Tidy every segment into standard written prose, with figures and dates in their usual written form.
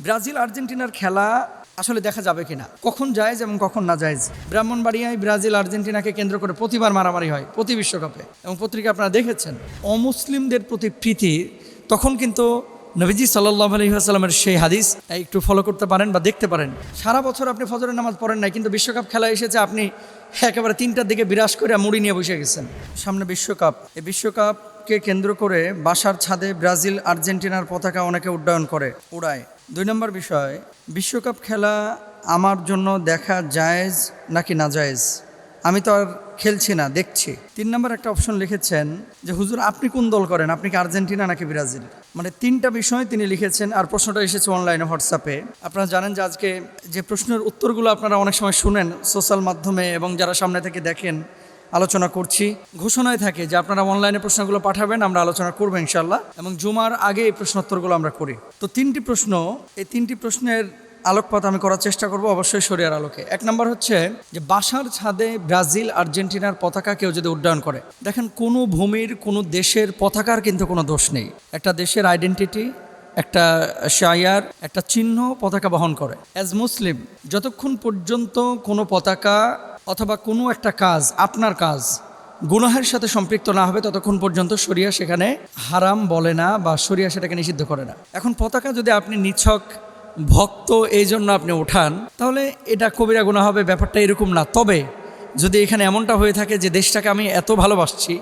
Brazil আর্জেন্টিনার খেলা আসলে দেখা যাবে কিনা, কখন জায়েজ এবং কখন না জায়েজ। ব্রাহ্মণবাড়িয়ায় ব্রাজিল আর্জেন্টিনাকে কেন্দ্র করে প্রতিবার মারামারি হয় প্রতি বিশ্বকাপে, এবং পত্রিকা আপনারা দেখেছেন। অমুসলিমদের প্রতি প্রীতি তখন কিন্তু নবীজি সাল্লাল্লাহু আলাইহি ওয়াসাল্লামের সেই হাদিস একটু ফলো করতে পারেন বা দেখতে পারেন। সারা বছর আপনি ফজরের নামাজ পড়েন নাই, কিন্তু বিশ্বকাপ খেলা এসেছে, আপনি একেবারে 3টার দিকে বিরাজ করে মুড়ি নিয়ে বসে গেছেন। সামনে বিশ্বকাপ, এই বিশ্বকাপকে কেন্দ্র করে বাসার ছাদে ব্রাজিল আর্জেন্টিনার পতাকা অনেকে উড়ায়। 2 নম্বর বিষয়, বিশ্বকাপ খেলা আমার জন্য দেখা জায়েজ নাকি না জায়েজ, আমি তো আর খেলছি না, দেখছি। 3 নম্বর একটা অপশন লিখেছেন যে হুজুর আপনি কোন দল করেন, আপনি কি আর্জেন্টিনা নাকি ব্রাজিল। মানে 3টা বিষয় তিনি লিখেছেন, আর প্রশ্নটা এসেছে অনলাইনে হোয়াটসঅ্যাপে। আপনারা জানেন যে আজকে যে প্রশ্নের উত্তরগুলো আপনারা অনেক সময় শুনেন সোশ্যাল মাধ্যমে, এবং যারা সামনে থেকে দেখেন আলোচনা করছি, ঘোষণায় থাকে যে আপনারা অনলাইনে প্রশ্নগুলো পাঠাবেন, আমরা আলোচনা করবো ইনশাল্লাহ, এবং জুমার আগে এই প্রশ্নোত্তরগুলো আমরা করি। তো 3টি প্রশ্ন, এই 3টি প্রশ্নের আলোকপাত আমি করার চেষ্টা করব, অবশ্যই শরিয়ার আলোকে। 1 নম্বর হচ্ছে যে বাসার ছাদে ব্রাজিল আর্জেন্টিনার পতাকা কেউ যদি উড্ডয়ন করে, দেখেন কোনো ভূমির কোনো দেশের পতাকার কিন্তু কোনো দোষ নেই। একটা দেশের আইডেন্টিটি, একটা শায়ার, একটা চিহ্ন পতাকা বহন করে। অ্যাজ মুসলিম, যতক্ষণ পর্যন্ত কোনো পতাকা অথবা কোনো একটা কাজ, আপনার কাজ গুনাহের সাথে সম্পৃক্ত না হবে, ততক্ষণ পর্যন্ত শরিয়া সেখানে হারাম বলে না বা শরিয়া সেটাকে নিষিদ্ধ করে না। এখন পতাকা যদি আপনি নিছক ভক্ত এই জন্য আপনি ওঠান, তাহলে এটা কবিরা গুনাহ হবে, ব্যাপারটা এরকম না। তবে যদি এখানে এমনটা হয়ে থাকে যে দেশটাকে আমি এত ভালোবাসছি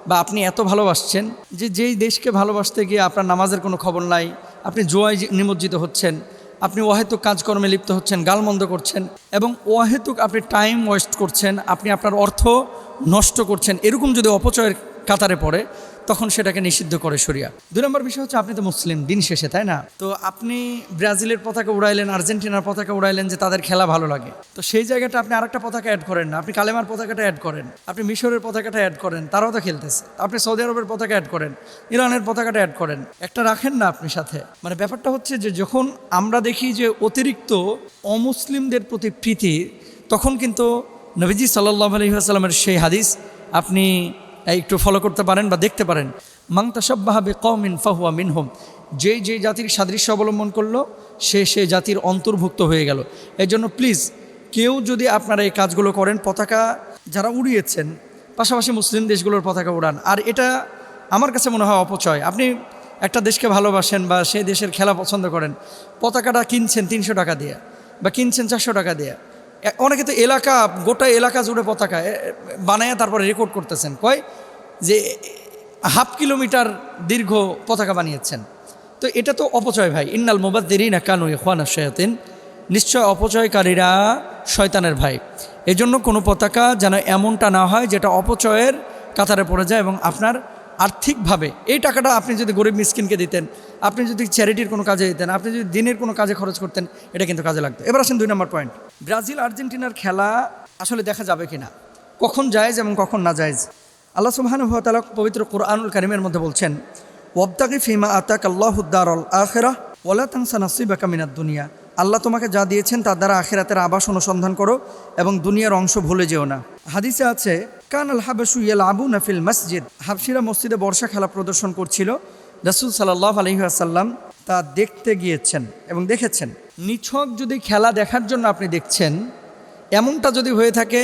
বা আপনি এত ভালোবাসছেন যে যেই দেশকে ভালোবাসতে গিয়ে আপনার নামাজের কোনো খবর নাই, আপনি জুয়ায় নিমজ্জিত হচ্ছেন, আপনি অহেতুক কাজকর্মে লিপ্ত হচ্ছেন, গালমন্দ করছেন, এবং অহেতুক আপনি টাইম ওয়েস্ট করছেন, আপনি আপনার অর্থ নষ্ট করছেন, এরকম যদি অপচয়ের কাতারে পড়ে, তখন সেটাকে নিষিদ্ধ করে শরিয়া। 2 নম্বর বিষয় হচ্ছে আপনি তো মুসলিম দিন শেষে, তাই না? তো আপনি ব্রাজিলের পতাকা উড়াইলেন, আর্জেন্টিনার পতাকা উড়াইলেন যে তাদের খেলা ভালো লাগে, তো সেই জায়গাটা আপনি আরেকটা পতাকা অ্যাড করেন না। আপনি কালেমার পতাকাটা অ্যাড করেন, আপনি মিশরের পতাকাটা অ্যাড করেন, তারাও তো খেলতেছে। আপনি সৌদি আরবের পতাকা অ্যাড করেন, ইরানের পতাকাটা অ্যাড করেন, একটা রাখেন না আপনি সাথে। মানে ব্যাপারটা হচ্ছে যে যখন আমরা দেখি যে অতিরিক্ত অমুসলিমদের প্রতি প্রীতি, তখন কিন্তু নবীজি সাল্লাল্লাহু আলাইহি ওয়াসাল্লামের সেই হাদিস আপনি একটু ফলো করতে পারেন বা দেখতে পারেন। মান তাশাব্বাহা বিকওমিন ফাহুয়া মিনহুম, যে জাতির সাদৃশ্য অবলম্বন করলো সে জাতির অন্তর্ভুক্ত হয়ে গেল। এই জন্য প্লিজ কেউ যদি আপনারা এই কাজগুলো করেন, পতাকা যারা উড়িয়েছেন পাশাপাশি মুসলিম দেশগুলোর পতাকা উড়ান। আর এটা আমার কাছে মনে হয় অপচয়। আপনি একটা দেশকে ভালোবাসেন বা সেই দেশের খেলা পছন্দ করেন, পতাকাটা কিনছেন 300 টাকা দিয়ে বা কিনছেন 400 টাকা দিয়ে। অনেকে তো গোটা এলাকা জুড়ে পতাকা বানায় তারপরে রেকর্ড করতেছেন, কয় যে 1/2 কিলোমিটার দীর্ঘ পতাকা বানিয়েছেন। তো এটা তো অপচয় ভাই। ইন্নাল মুবাযযিরিনা কানু ইখওয়ানাশ শায়াতিন, নিশ্চয় অপচয়কারীরা শয়তানের ভাই। এজন্য কোনো পতাকা যেন এমনটা না হয় যেটা অপচয়ের কাতারে পড়ে যায়, এবং আপনার আর্থিকভাবে এই টাকাটা আপনি যদি গরিব মিসকিনকে দিতেন, আপনি যদি চ্যারিটির কোনো কাজে দিতেন, আপনি যদি দিনের কোনো কাজে খরচ করতেন, এটা কিন্তু কাজে লাগতো। এবার আসেন 2 নম্বর পয়েন্ট, ব্রাজিল আর্জেন্টিনার খেলা আসলে দেখা যাবে কিনা, কখন জায়েজ এবং কখন না জায়েজ। আল্লাহ সুবহানাহু ওয়া তাআলা পবিত্র কুরআনুল কারীমের মধ্যে বলছেন, ওয়াবতাগি ফীমা আতাকাল্লাহুদ দারাল আখিরাহ ওয়ালা তানসা নাসিবাকা মিনাদ দুনিয়া। আল্লাহ তোমাকে যা দিয়েছেন তার দ্বারা আখিরাতের আবাস অনুসন্ধান করো এবং দুনিয়ার অংশ ভুলে যেও না। হাদিসে আছে, কান আল হাবাশু ইয়ালআবুনা ফিল মসজিদ, হাবশিরা মসজিদে বর্ষা খেলা প্রদর্শন করছিল। রাসূল সাল্লাল্লাহু আলাইহি ওয়াসাল্লাম তা দেখতে গিয়েছেন এবং দেখেছেন। নিছক যদি খেলা দেখার জন্য আপনি দেখছেন, এমনটা যদি হয়ে থাকে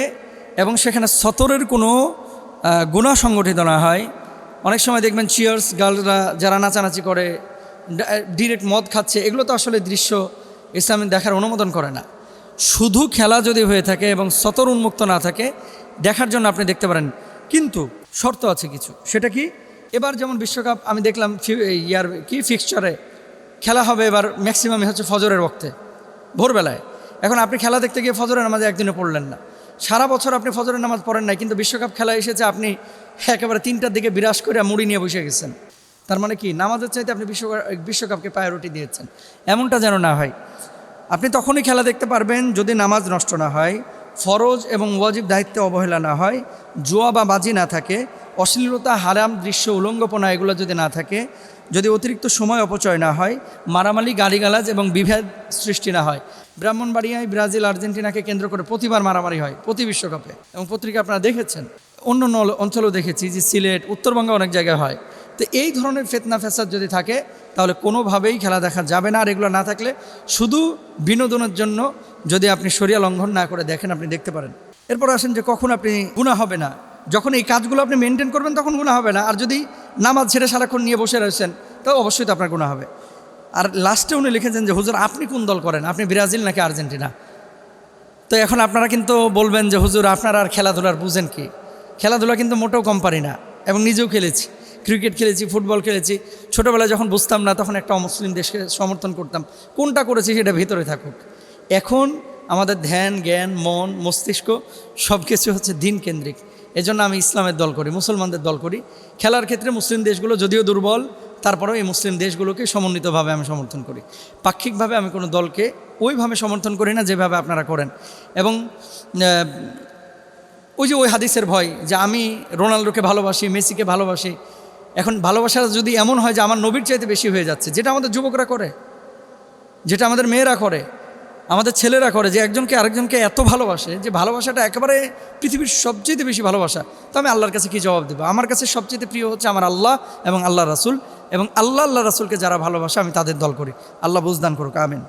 এবং সেখানে সতরের কোনো গুনাহ সংগঠিত না হয়, অনেক সময় দেখবেন চিয়ার্স গার্লরা যারা নাচানাচি করে, ডিরেক্ট মদ খাচ্ছে, এগুলো তো আসলে দৃশ্য ইসলামে দেখার অনুমোদন করে না। শুধু খেলা যদি হয়ে থাকে এবং সতর উন্মুক্ত না থাকে, দেখার জন্য আপনি দেখতে পারেন, কিন্তু শর্ত আছে কিছু। সেটা কি? এবার যেমন বিশ্বকাপ আমি দেখলাম ফিক্সচারে খেলা হবে, এবার ম্যাক্সিমামই হচ্ছে ফজরের ওয়াক্তে, ভোরবেলায়। এখন আপনি খেলা দেখতে গিয়ে ফজরের নামাজে একদিনও পড়লেন না, সারা বছর আপনি ফজরের নামাজ পড়েন নাই, কিন্তু বিশ্বকাপ খেলা এসেছে, আপনি একেবারে 3টার দিকে বিরাজ করে মুড়ি নিয়ে বসে গেছেন। তার মানে কি? নামাজের চাইতে আপনি বিশ্বকাপকে প্রায়োরিটি দিয়েছেন। এমনটা যেন না হয়। আপনি তখনই খেলা দেখতে পারবেন যদি নামাজ নষ্ট না হয়, ফরজ এবং ওয়াজিব দায়িত্বে অবহেলা না হয়, জুয়া বা বাজি না থাকে, অশ্লীলতা, হারাম দৃশ্য, উলঙ্গপনা এগুলো যদি না থাকে, যদি অতিরিক্ত সময় অপচয় না হয়, মারামারি, গালিগালাজ এবং বিভেদ সৃষ্টি না হয়। ব্রাহ্মণবাড়িয়ায় ব্রাজিল আর্জেন্টিনাকে কেন্দ্র করে প্রতিবার মারামারি হয় প্রতি বিশ্বকাপে, এবং পত্রিকা আপনারা দেখেছেন। অন্য অঞ্চলেও দেখেছি যে সিলেট, উত্তরবঙ্গে অনেক জায়গায় হয়। তো এই ধরনের ফিতনা ফ্যাসাদ যদি থাকে তাহলে কোনোভাবেই খেলা দেখা যাবে না। আর এগুলো না থাকলে শুধু বিনোদনের জন্য যদি আপনি শরিয়া লঙ্ঘন না করে দেখেন, আপনি দেখতে পারেন। এরপর আসেন যে কখন আপনি গুনাহ হবে না। যখন এই কাজগুলো আপনি মেনটেন করবেন তখন গুনাহ হবে না। আর যদি নামাজ ছেড়ে সারাক্ষণ নিয়ে বসে রয়েছেন তাও অবশ্যই তো আপনার গুনাহ হবে। আর লাস্টে উনি লিখেছেন যে হুজুর আপনি কোন দল করেন, আপনি ব্রাজিল নাকি আর্জেন্টিনা? তো এখন আপনারা কিন্তু বলবেন যে হুজুর আপনারা আর খেলাধুলার বুঝেন কি? খেলাধুলা কিন্তু মোটেও কম পারি না, এবং নিজেও খেলেছি, ক্রিকেট খেলেছি, ফুটবল খেলেছি। ছোটোবেলায় যখন বুঝতাম না তখন একটা অমুসলিম দেশকে সমর্থন করতাম। কোনটা করেছি সেটা ভিতরে থাকুক। এখন আমাদের ধ্যান, জ্ঞান, মন, মস্তিষ্ক সব কিছু হচ্ছে দিন কেন্দ্রিক। এজন্য আমি ইসলামের দল করি, মুসলমানদের দল করি। খেলার ক্ষেত্রে মুসলিম দেশগুলো যদিও দুর্বল, তারপরেও এই মুসলিম দেশগুলোকে সমন্বিতভাবে আমি সমর্থন করি। পাক্ষিকভাবে আমি কোনো দলকে ওইভাবে সমর্থন করি না যেভাবে আপনারা করেন। এবং ওই হাদিসের ভয় যে আমি রোনাল্ডোকে ভালোবাসি, মেসিকে ভালোবাসি। এখন ভালোবাসা যদি এমন হয় যে আমার নবীর চাইতে বেশি হয়ে যাচ্ছে, যেটা আমাদের যুবকরা করে, যেটা আমাদের মেয়েরা করে, আমাদের ছেলেরা করে, যে একজনকে আরেকজনকে এত ভালোবাসে যে ভালোবাসাটা একেবারে পৃথিবীর সবচেয়ে বেশি ভালোবাসা, তো আমি আল্লাহর কাছে কী জবাব দেবো? আমার কাছে সবচেয়ে প্রিয় হচ্ছে আমার আল্লাহ এবং আল্লাহ রাসূল, এবং আল্লাহ রাসূলকে যারা ভালোবাসে আমি তাদের দল করি। আল্লাহ বুঝদান করুক, আমিন।